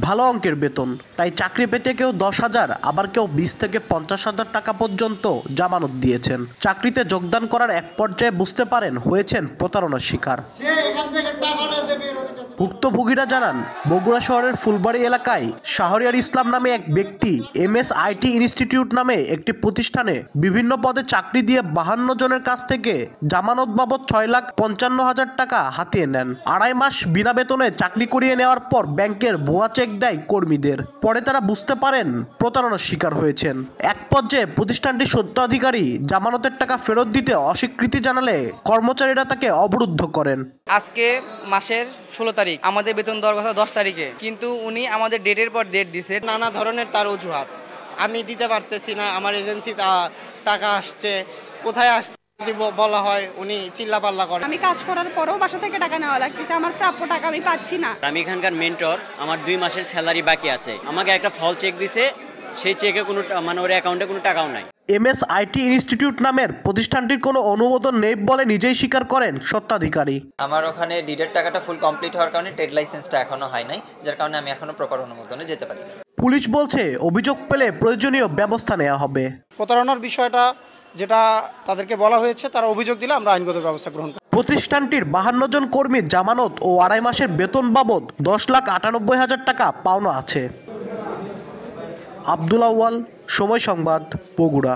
ভালো অঙ্কের বেতন, তাই চাকরি পেতে কেউ 10,000 আবার কেউ 20 থেকে 50,000 টাকা পর্যন্ত জামানত দিয়েছেন। চাকরিতে যোগদান করার এক পর্যায়ে বুঝতে পারেন হয়েছেন প্রতারণার শিকার। ভুক্তভোগীরা জানান, বগুড়া শহরের ফুলবাড়ি এলাকায় শাহরিয়ার ইসলাম নামে এক ব্যক্তি MSIT ইনস্টিটিউট নামে একটি প্রতিষ্ঠানে বিভিন্ন পদে চাকরি দিয়ে 52 জনের কাছ থেকে জামানত বাবদ 6,55,000 টাকা হাতিয়ে নেন। 2.5 মাস বিনা বেতনে চাকরি করিয়ে নেওয়ার পর ব্যাংকের ভুয়া চেক দেয় কর্মীদের। পরে তারা বুঝতে পারেন প্রতারণার শিকার হয়েছেন। এক পর্যায়ে প্রতিষ্ঠানটির স্বত্বাধিকারী জামানতের টাকা ফেরত দিতে অস্বীকৃতি জানালে কর্মচারীরা তাকে অবরুদ্ধ করেন। আজকে মাসের 16 তারিখ, আমাদের বেতন দেওয়ার কথা 10 তারিখে, কিন্তু উনি আমাদের ডেটের পর ডেট দিছে। নানা ধরনের তার অজুহাত, আমি দিতে পারতেছি না, আমার এজেন্সি টাকা আসছে, কোথায় আসছে যদি বলা হয় উনি চিল্লাপাল্লা করেন। আমি কাজ করার পরেও বাসা থেকে টাকা নেওয়া লাগতেছে, আমার প্রাপ্য টাকা আমি পাচ্ছি না। আমি এখানকার মেন্টর, আমার 2 মাসের স্যালারি বাকি আছে, আমাকে একটা ফল চেক দিছে, সেই চেকে কোনো ওর অ্যাকাউন্টে কোনো টাকাও নাই। MSIT ইনস্টিটিউট নামের প্রতিষ্ঠানটির কোনো অনুমোদন নেই বলে নিজেই স্বীকার করেন স্বত্বাধিকারী। আমার ওখানে ডিডের টাকাটা ফুল কমপ্লিট হওয়ার কারণে ট্রেড লাইসেন্সটা এখনো হয় নাই, যার কারণে আমি এখনো প্রপার অনুমোদনে যেতে পারি না। পুলিশ বলছে অভিযোগ পেলে প্রয়োজনীয় ব্যবস্থা নেওয়া হবে। প্রতারণার বিষয়টা যেটা তাদেরকে বলা হয়েছে, তারা অভিযোগ দিলে আমরা আইনগত ব্যবস্থা গ্রহণ করি। প্রতিষ্ঠানটির 52 জন কর্মীর জামানত ও 2.5 মাসের বেতন বাবদ 10,98,000 টাকা পাওনা আছে। আব্দুল আউয়াল, সময় সংবাদ, বগুড়া।